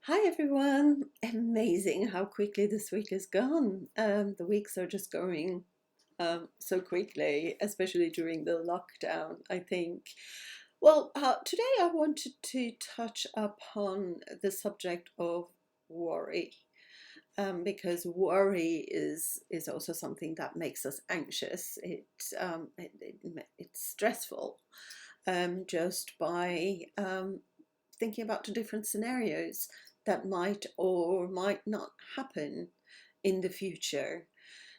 Hi everyone! Amazing how quickly this week has gone. The weeks are just going so quickly, especially during the lockdown, I think. Well, today I wanted to touch upon the subject of worry, because worry is also something that makes us anxious. It's stressful, just by thinking about the different scenarios that might or might not happen in the future.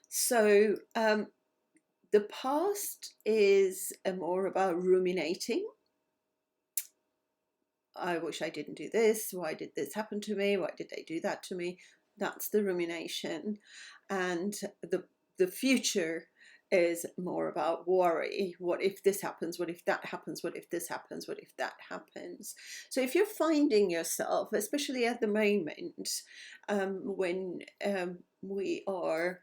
So the past is more about ruminating. I wish I didn't do this. Why did this happen to me? Why did they do that to me? That's the rumination. And the future is more about worry. What if this happens? What if that happens? What if this happens? What if that happens? So if you're finding yourself, especially at the moment, when we are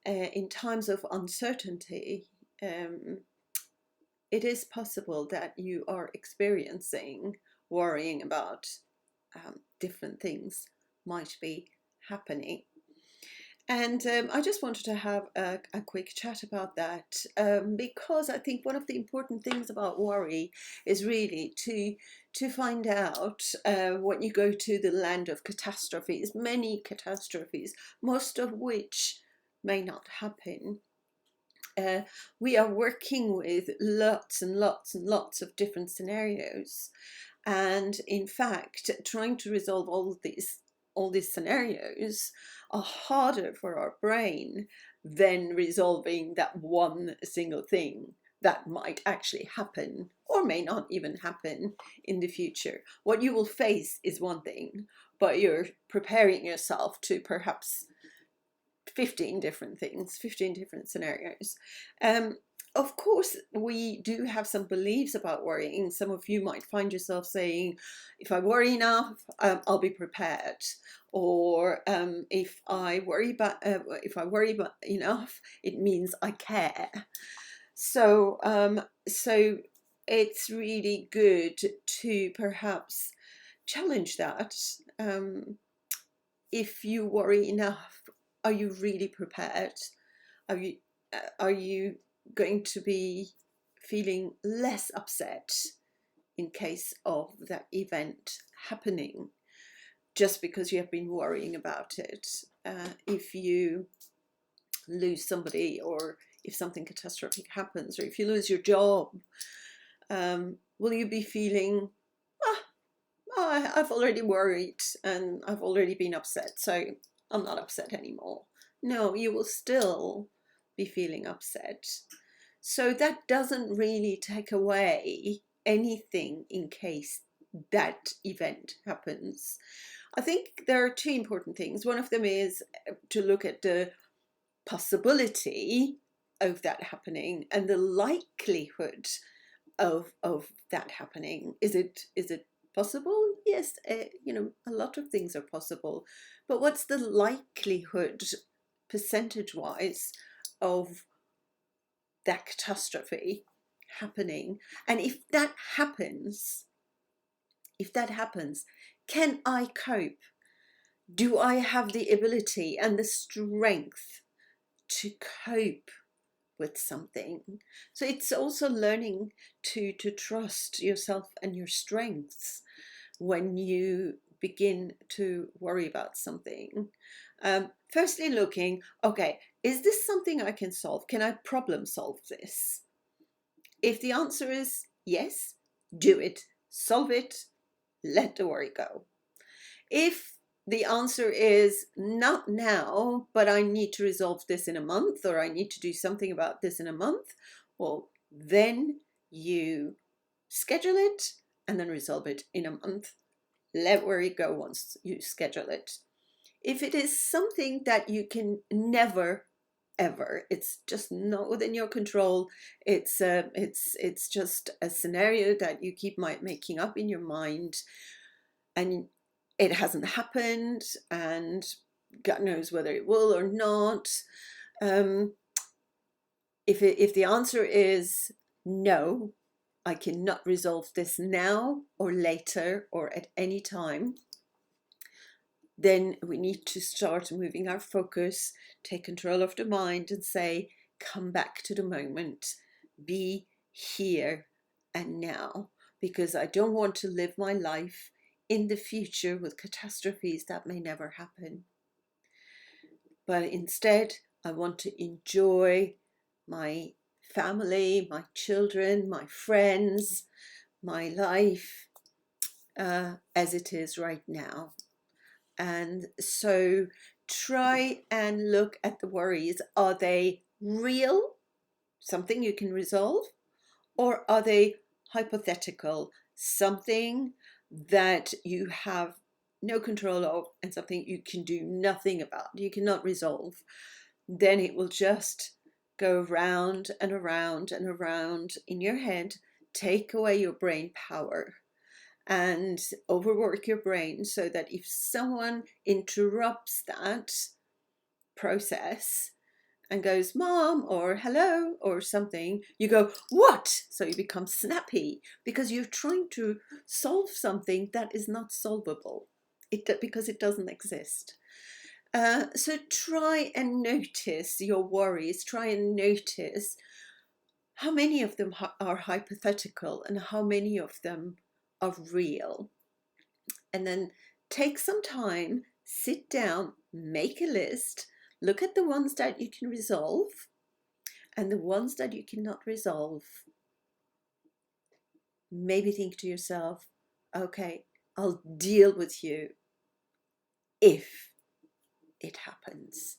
in times of uncertainty, it is possible that you are experiencing worrying about different things might be happening. And I just wanted to have a quick chat about that, because I think one of the important things about worry is really to find out, when you go to the land of catastrophes, many catastrophes, most of which may not happen. We are working with lots and lots and lots of different scenarios, and in fact trying to resolve all these scenarios are harder for our brain than resolving that one single thing that might actually happen or may not even happen in the future. What you will face is one thing, but you're preparing yourself to perhaps 15 different things, 15 different scenarios. Of course, we do have some beliefs about worrying. Some of you might find yourself saying, if I worry enough, I'll be prepared. Or if I worry about enough, it means I care. So it's really good to perhaps challenge that. If you worry enough, are you really prepared? Are you going to be feeling less upset in case of that event happening, just because you have been worrying about it? If you lose somebody, or if something catastrophic happens, or if you lose your job, will you be feeling, I've already worried and I've already been upset, so I'm not upset anymore? No, you will still be feeling upset. So that doesn't really take away anything in case that event happens. I think there are two important things. One of them is to look at the possibility of that happening and the likelihood of that happening. Is it possible? Yes, a lot of things are possible, but what's the likelihood, percentage wise, of that catastrophe happening? And if that happens, can I cope? Do I have the ability and the strength to cope with something? So it's also learning to trust yourself and your strengths when you begin to worry about something. Firstly, looking, okay, is this something I can solve? Can I problem solve this? If the answer is yes, do it, solve it, let the worry go. If the answer is not now, but I need to resolve this in a month, or I need to do something about this in a month, well, then you schedule it and then resolve it in a month. Let worry go once you schedule it. If it is something that you can never ever, it's just not within your control, it's just a scenario that you keep making up in your mind, and it hasn't happened, and God knows whether it will or not. If the answer is no, I cannot resolve this now or later or at any time, then we need to start moving our focus, take control of the mind and say, come back to the moment, be here and now, because I don't want to live my life in the future with catastrophes that may never happen. But instead, I want to enjoy my family, my children, my friends, my life as it is right now. And so try and look at the worries. Are they real, something you can resolve, or are they hypothetical, something that you have no control of and something you can do nothing about, you cannot resolve? Then it will just go round and around and around in your head, take away your brain power and overwork your brain, so that if someone interrupts that process and goes mom or hello or something, you go what? So you become snappy because you're trying to solve something that is not solvable, because it doesn't exist. So try and notice your worries, try and notice how many of them are hypothetical and how many of them are real. And then take some time, sit down, make a list, look at the ones that you can resolve and the ones that you cannot resolve. Maybe think to yourself, okay, I'll deal with you if it happens,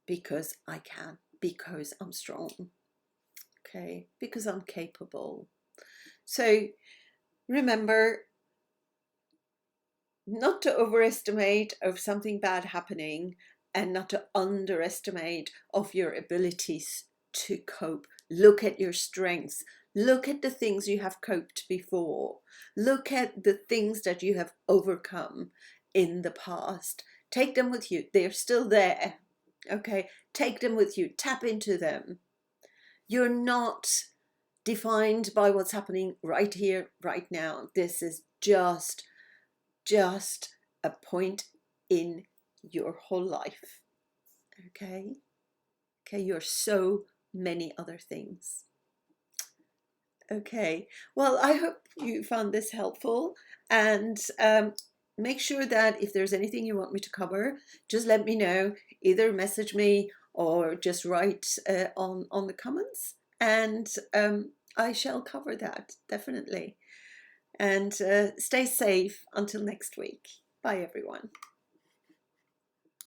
because I can, because I'm strong, okay, because I'm capable. So remember not to overestimate of something bad happening, and not to underestimate of your abilities to cope. Look at your strengths. Look at the things you have coped before. Look at the things that you have overcome in the past. Take them with you. They're still there. Okay, take them with you. Tap into them. You're not defined by what's happening right here, right now. This is just a point in your whole life. Okay, you're so many other things. Okay, well, I hope you found this helpful, and make sure that if there's anything you want me to cover, just let me know. Either message me or just write on the comments, and I shall cover that, definitely. And stay safe until next week. Bye, everyone.